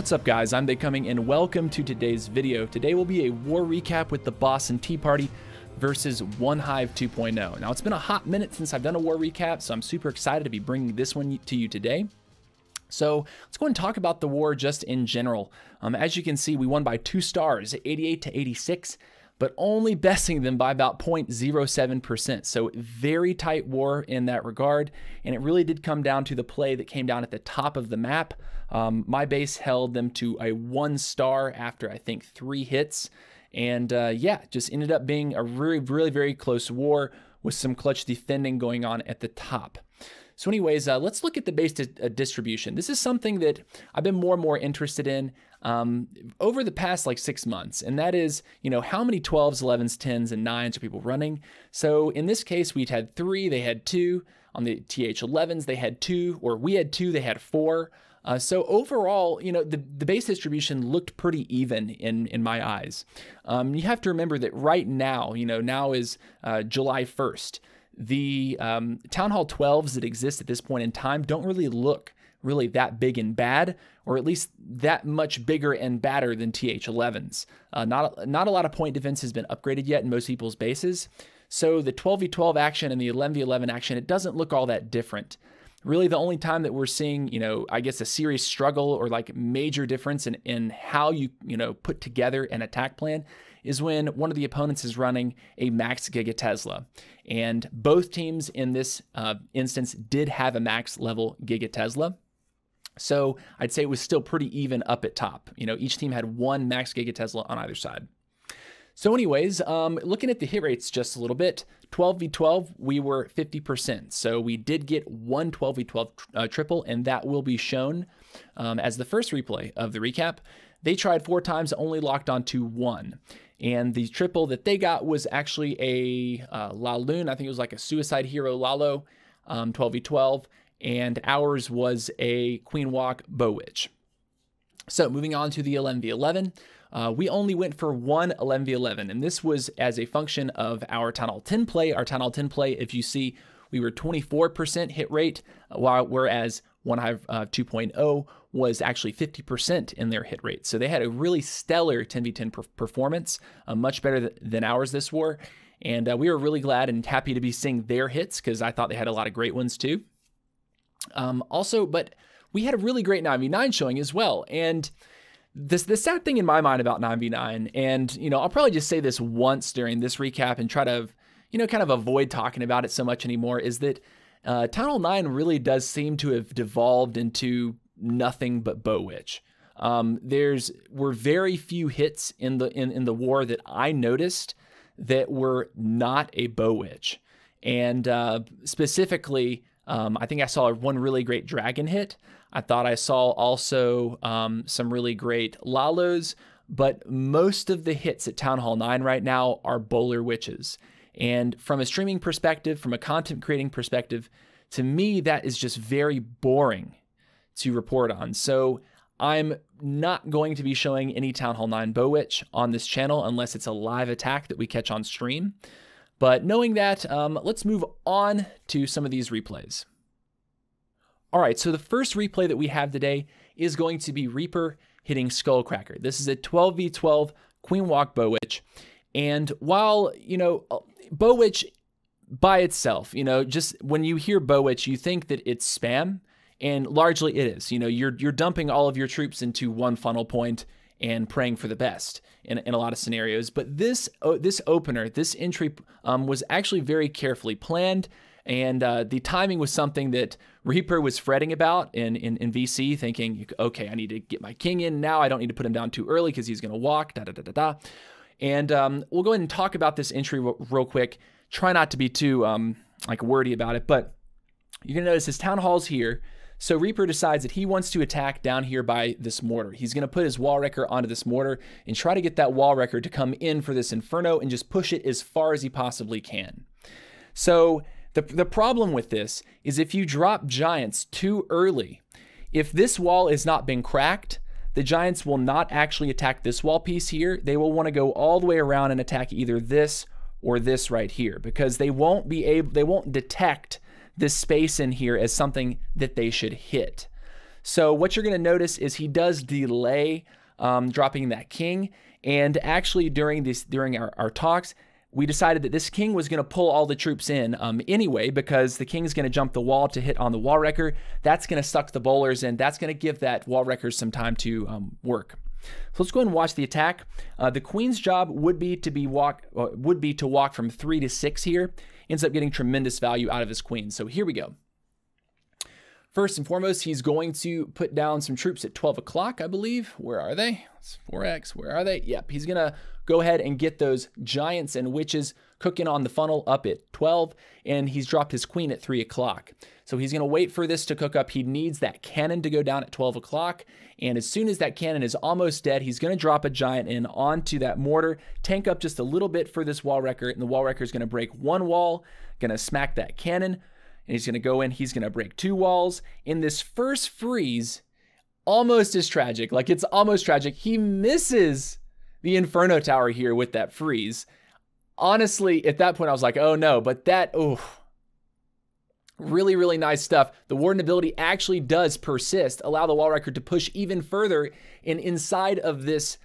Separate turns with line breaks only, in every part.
What's up guys, I'm Becoming and welcome to today's video. Today will be a war recap with the Boston Tea Party versus OneHive 2.0. Now it's been a hot minute since I've done a war recap, so I'm super excited to be bringing this one to you today. So let's go and talk about the war just in general. As you can see, we won by 2 stars, 88 to 86, but only besting them by about 0.07%. So very tight war in that regard. And it really did come down to the play that came down at the top of the map. My base held them to a 1 star after I think 3 hits. And yeah, just ended up being a really very close war with some clutch defending going on at the top. So anyways, let's look at the base distribution. This is something that I've been more and more interested in over the past like 6 months. And that is, you know, how many 12s, 11s, 10s, and 9s are people running? So in this case, we'd had 3, they had 2. On the TH11s, they had 2, or we had 2, they had 4. So overall, you know, the base distribution looked pretty even in my eyes. You have to remember that right now, you know, now is July 1st. The Town Hall 12s that exist at this point in time don't really look really that big and bad, or at least that much bigger and badder than TH11s. Not a lot of point defense has been upgraded yet in most people's bases. So the 12v12 action and the 11v11 action, it doesn't look all that different. Really, the only time that we're seeing, you know, I guess a serious struggle or like major difference in how you put together an attack plan is when one of the opponents is running a max Giga Tesla. And both teams in this instance did have a max level Giga Tesla. So I'd say it was still pretty even up at top. You know, each team had 1 max Giga Tesla on either side. So anyways, looking at the hit rates just a little bit, 12v12, we were 50%. So we did get 1 12v12 triple, and that will be shown as the first replay of the recap. They tried 4 times, only locked onto 1. And the triple that they got was actually a Laloon. I think it was like a Suicide Hero Lalo, 12v12. And ours was a Queen Walk Bow Witch. So moving on to the 11v11. We only went for 1 11v11, and this was as a function of our Town Hall 10 play. Our Town Hall 10 play, if you see, we were 24% hit rate, whereas OneHive 2.0 was actually 50% in their hit rate. So they had a really stellar 10v10 performance, much better than ours this war. And we were really glad and happy to be seeing their hits because I thought they had a lot of great ones too. Also, but we had a really great 9v9 showing as well. And the sad thing in my mind about 9v9, and, you know, I'll probably just say this once during this recap and try to, you know, kind of avoid talking about it so much anymore, is that Town Hall 9 really does seem to have devolved into nothing but Bow Witch. Were very few hits in the war that I noticed that were not a Bow Witch. And specifically, I think I saw 1 really great dragon hit. I thought I saw also some really great Lalos, but most of the hits at Town Hall 9 right now are Bowler Witches. And from a streaming perspective, from a content creating perspective, to me, that is just very boring to report on. So I'm not going to be showing any Town Hall 9 Bow Witch on this channel unless it's a live attack that we catch on stream. But knowing that, let's move on to some of these replays. All right, so the first replay that we have today is going to be Reaper hitting Skullcracker. This is a 12v12 Queen Walk Bow Witch. And while, you know, Bow Witch by itself, you know, just when you hear Bow Witch, you think that it's spam, and largely it is. You know, you're dumping all of your troops into one funnel point and praying for the best in a lot of scenarios. But this opener, this entry was actually very carefully planned. And the timing was something that Reaper was fretting about in VC, thinking, okay, I need to get my king in now. I don't need to put him down too early because he's going to walk, da-da-da-da-da. And we'll go ahead and talk about this entry real quick. Try not to be too like wordy about it, but you're going to notice his Town Hall's here. So Reaper decides that he wants to attack down here by this mortar. He's going to put his wall wrecker onto this mortar and try to get that wall wrecker to come in for this Inferno and just push it as far as he possibly can. So the problem with this is if you drop Giants too early, if this wall has not been cracked, the Giants will not actually attack this wall piece here. They will want to go all the way around and attack either this or this right here because they won't detect this space in here as something that they should hit. So what you're going to notice is he does delay dropping that king. And actually during our talks, we decided that this king was going to pull all the troops in anyway, because the king's going to jump the wall to hit on the wall wrecker. That's going to suck the bowlers in. That's going to give that wall wrecker some time to work. So let's go ahead and watch the attack. The queen's job would be to walk from 3 to 6 here. Ends up getting tremendous value out of his queen. So here we go. First and foremost, he's going to put down some troops at 12 o'clock, I believe. Where are they? It's 4x. Where are they? Yep, he's going to go ahead and get those giants and witches cooking on the funnel up at 12, and he's dropped his queen at 3 o'clock. So he's going to wait for this to cook up. He needs that cannon to go down at 12 o'clock, and as soon as that cannon is almost dead, he's going to drop a giant in onto that mortar, tank up just a little bit for this wall wrecker, and the wall wrecker is going to break one wall, going to smack that cannon, and he's going to go in, he's going to break 2 walls. In this first freeze, almost as tragic, like it's almost tragic, he misses the Inferno Tower here with that freeze. Honestly, at that point, I was like, oh no, but that, really, really nice stuff. The Warden ability actually does persist, allow the wall wrecker to push even further, and inside of this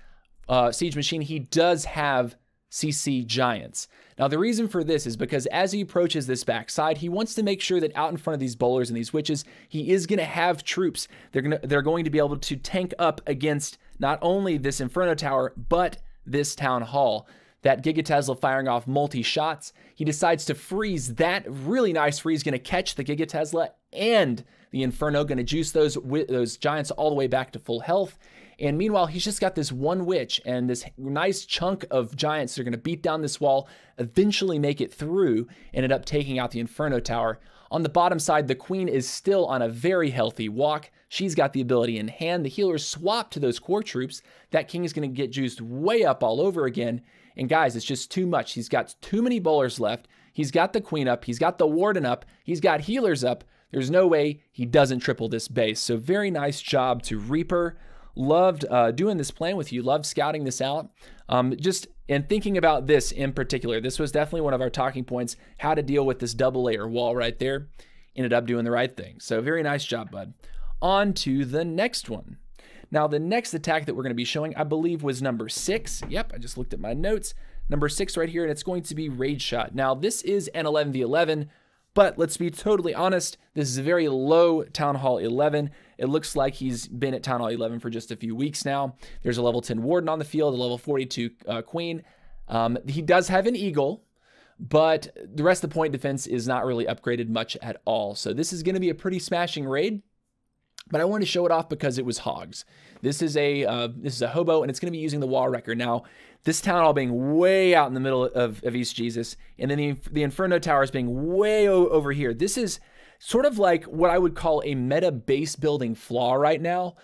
siege machine, he does have CC giants. Now, the reason for this is because as he approaches this backside, he wants to make sure that out in front of these bowlers and these witches, he is going to have troops. They're going to be able to tank up against not only this Inferno Tower, but this Town Hall. That Giga Tesla firing off multi-shots. He decides to freeze that really nice freeze, going to catch the Giga Tesla and the Inferno, going to juice those giants all the way back to full health. And meanwhile, he's just got this one witch and this nice chunk of giants that are going to beat down this wall, eventually make it through, ended up taking out the Inferno Tower. On the bottom side, the queen is still on a very healthy walk. She's got the ability in hand. The healers swap to those core troops. That king is going to get juiced way up all over again. And guys, it's just too much. He's got too many bowlers left. He's got the queen up. He's got the warden up. He's got healers up. There's no way he doesn't triple this base. So very nice job to Reaper. Loved doing this plan with you. Loved scouting this out. Just and thinking about this in particular, this was definitely one of our talking points, how to deal with this double layer wall right there. Ended up doing the right thing. So very nice job, bud. On to the next one. Now, the next attack that we're going to be showing, I believe, was number 6. Yep, I just looked at my notes. Number 6 right here, and it's going to be Rage Shot. Now, this is an 11v11, but let's be totally honest, this is a very low Town Hall 11. It looks like he's been at Town Hall 11 for just a few weeks now. There's a level 10 Warden on the field, a level 42 Queen. He does have an Eagle, but the rest of the point defense is not really upgraded much at all. So this is going to be a pretty smashing raid. But I wanted to show it off because it was hogs. This is a hobo, and it's going to be using the wall wrecker. Now, this town hall being way out in the middle of East Jesus, and then the Inferno Towers being way over here. This is sort of like what I would call a meta base building flaw right now.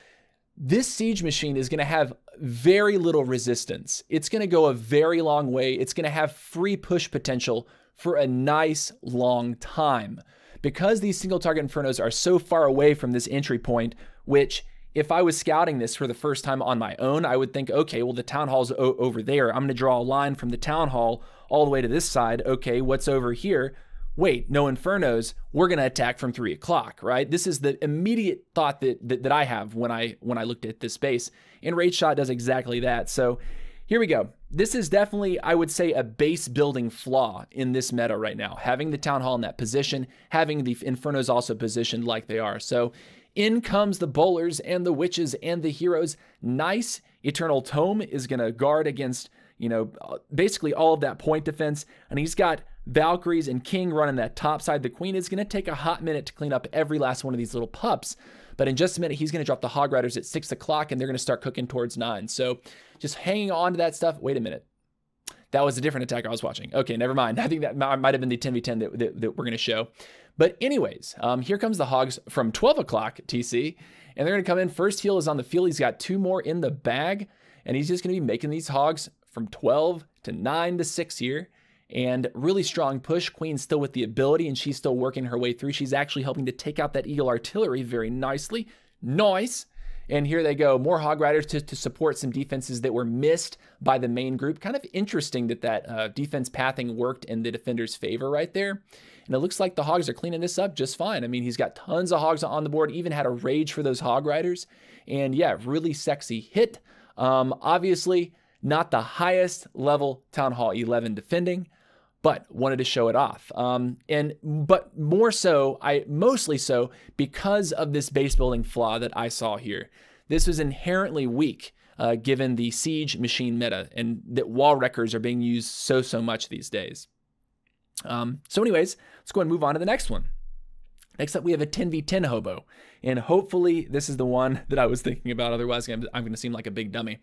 This siege machine is going to have very little resistance. It's going to go a very long way. It's going to have free push potential for a nice long time. Because these single target Infernos are so far away from this entry point, which if I was scouting this for the first time on my own, I would think, okay, well, the Town Hall's over there. I'm going to draw a line from the Town Hall all the way to this side. Okay, what's over here? Wait, no Infernos. We're going to attack from 3 o'clock, right? This is the immediate thought that I have when I looked at this base. And Rage Shot does exactly that. So here we go. This is definitely, I would say, a base building flaw in this meta right now. Having the Town Hall in that position, having the Infernos also positioned like they are. So in comes the bowlers and the witches and the heroes. Nice Eternal Tome is going to guard against, you know, basically all of that point defense. And he's got Valkyries and King running that top side. The Queen is going to take a hot minute to clean up every last one of these little pups. But in just a minute, he's going to drop the Hog Riders at 6 o'clock, and they're going to start cooking towards 9. So just hanging on to that stuff. Wait a minute. That was a different attack I was watching. Okay, never mind. I think that might have been the 10v10 that we're going to show. But anyways, here comes the Hogs from 12 o'clock TC, and they're going to come in. First heal is on the field. He's got 2 more in the bag, and he's just going to be making these Hogs from 12 to 9 to 6 here. And really strong push. Queen's still with the ability, and she's still working her way through. She's actually helping to take out that Eagle artillery very nicely. Nice. And here they go, more Hog Riders to support some defenses that were missed by the main group. Kind of interesting that that defense pathing worked in the defender's favor right there. And it looks like the Hogs are cleaning this up just fine. I mean, he's got tons of Hogs on the board, even had a rage for those Hog Riders. And yeah, really sexy hit. Obviously, not the highest level Town Hall 11 defending, but wanted to show it off. But more so, mostly so because of this base building flaw that I saw here. This was inherently weak given the siege machine meta and that wall wreckers are being used so much these days. So anyways, let's go and move on to the next one. Next up, we have a 10v10 hobo. And hopefully this is the one that I was thinking about. Otherwise, I'm going to seem like a big dummy.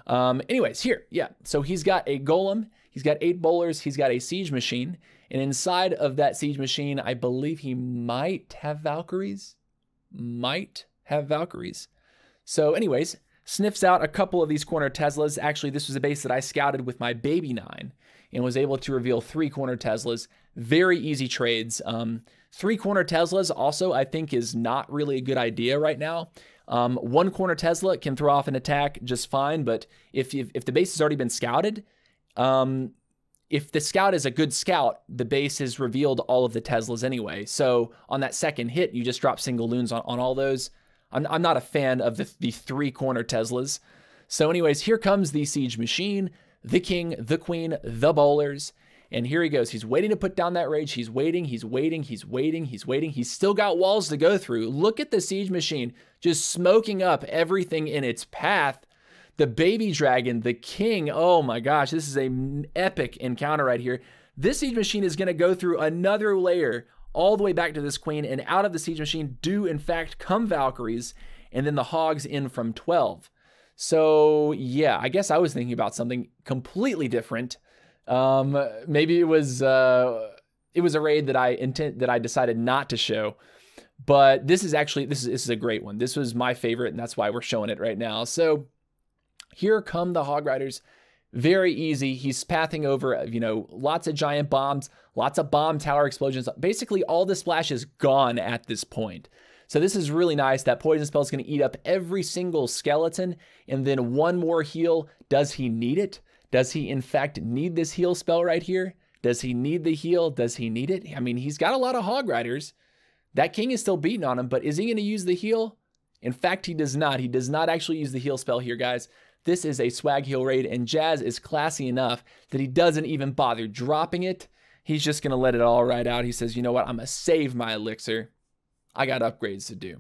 Anyways, here, yeah. So he's got a golem, he's got 8 bowlers, he's got a siege machine. And inside of that siege machine, I believe he might have Valkyries. So anyways, sniffs out a couple of these corner Teslas. Actually, this was a base that I scouted with my baby 9 and was able to reveal 3 corner Teslas. Very easy trades. 3 corner Teslas also, I think, is not really a good idea right now. 1 corner Tesla can throw off an attack just fine, but if the base has already been scouted, if the scout is a good scout, the base has revealed all of the Teslas anyway. So on that second hit, you just drop single loons on all those. I'm not a fan of the 3 corner Teslas. So anyways, here comes the siege machine, the king, the queen, the bowlers. And here he goes. He's waiting to put down that rage. He's waiting. He's still got walls to go through. Look at the siege machine just smoking up everything in its path. The baby dragon, the king. Oh my gosh, this is an epic encounter right here. This siege machine is going to go through another layer all the way back to this queen. And out of the siege machine do, in fact, come Valkyries. And then the Hogs in from 12. So yeah, I guess I was thinking about something completely different. Maybe it was a raid that I decided not to show, but this is actually, this is a great one. This was my favorite, and that's why we're showing it right now. So here come the Hog Riders. Very easy. He's pathing over, you know, lots of giant bombs, lots of bomb tower explosions. Basically all the splash is gone at this point. So this is really nice. That poison spell is going to eat up every single skeleton, and then one more heal. Does he need it? Does he, in fact, need this heal spell right here? Does he need the heal? Does he need it? I mean, he's got a lot of Hog Riders. That king is still beating on him, but is he going to use the heal? In fact, he does not. He does not actually use the heal spell here, guys. This is a swag heal raid, and Jazz is classy enough that he doesn't even bother dropping it. He's just going to let it all ride out. He says, you know what? I'm going to save my elixir. I got upgrades to do.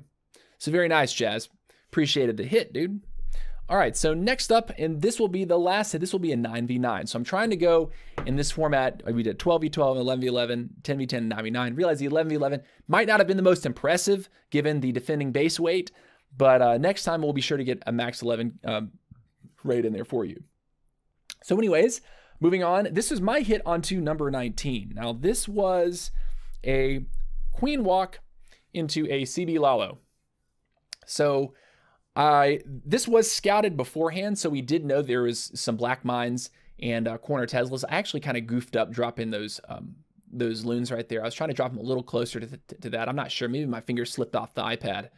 So very nice, Jazz. Appreciated the hit, dude. All right, so next up, and this will be the last hit, this will be a 9v9. So I'm trying to go in this format. We did 12v12, 11v11, 10v10, 9v9. Realize the 11v11 might not have been the most impressive given the defending base weight, but next time we'll be sure to get a max 11 raid in there for you. So anyways, moving on, this is my hit onto number 19. Now this was a queen walk into a CB Lalo. So this was scouted beforehand, so we did know there was some black mines and corner Teslas. I actually kind of goofed up dropping those loons right there. I was trying to drop them a little closer to that. I'm not sure. Maybe my finger slipped off the iPad.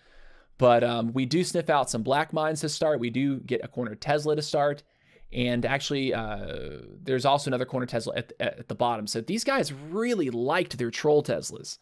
But we do sniff out some black mines to start. We do get a corner Tesla to start. And actually, there's also another corner Tesla at the bottom. So these guys really liked their troll Teslas.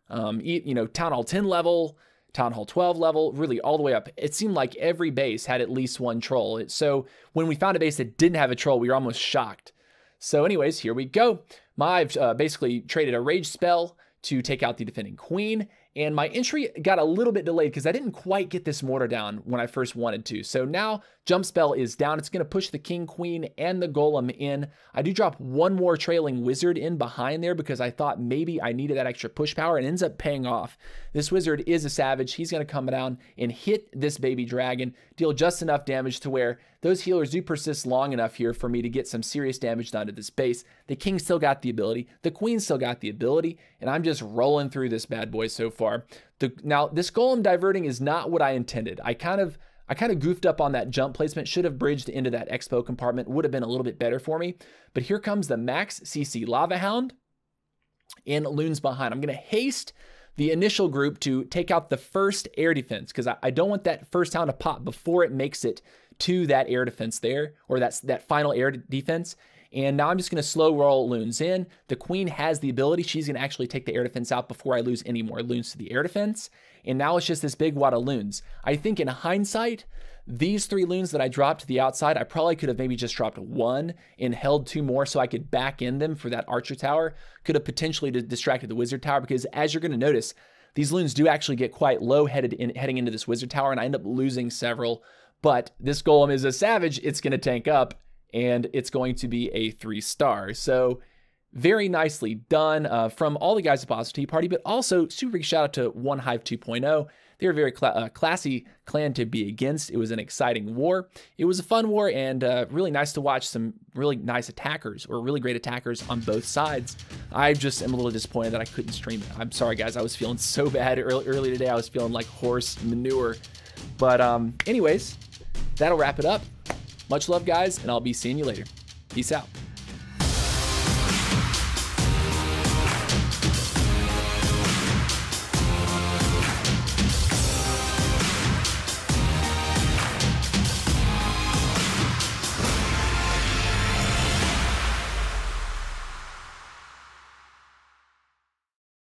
You know, Town Hall 10 level, Town Hall 12 level, really all the way up. It seemed like every base had at least one troll. So when we found a base that didn't have a troll, we were almost shocked. So anyways, here we go. I've basically traded a rage spell to take out the defending queen. And my entry got a little bit delayed because I didn't quite get this mortar down when I first wanted to. So now jump spell is down. It's going to push the king, queen, and the golem in. I do drop one more trailing wizard in behind there because I thought maybe I needed that extra push power, and it ends up paying off. This wizard is a savage. He's going to come down and hit this baby dragon, deal just enough damage to where those healers do persist long enough here for me to get some serious damage done to this base. The king still got the ability. The queen still got the ability, and I'm just rolling through this bad boy so far. Now, this golem diverting is not what I intended. I kind of goofed up on that jump placement, should have bridged into that expo compartment, would have been a little bit better for me. But here comes the max CC Lava Hound and loons behind. I'm going to haste the initial group to take out the first air defense, because I don't want that first town to pop before it makes it to that air defense there, or that final air defense. And now I'm just going to slow roll loons in. The queen has the ability. She's going to actually take the air defense out before I lose any more loons to the air defense. And now it's just this big wad of loons. I think in hindsight, these 3 loons that I dropped to the outside, I probably could have maybe just dropped 1 and held 2 more so I could back in them for that archer tower. Could have potentially distracted the wizard tower, because as you're going to notice, these loons do actually get quite low heading into this wizard tower, and I end up losing several. But this golem is a savage. It's going to tank up, and it's going to be a 3-star. So very nicely done from all the guys at Boston Tea Party, but also super big shout out to OneHive2.0. They're a very classy clan to be against. It was an exciting war. It was a fun war, and really nice to watch some really nice attackers, or really great attackers on both sides. I just am a little disappointed that I couldn't stream it. I'm sorry, guys. I was feeling so bad early today. I was feeling like horse manure. But anyways, that'll wrap it up. Much love, guys, and I'll be seeing you later. Peace out.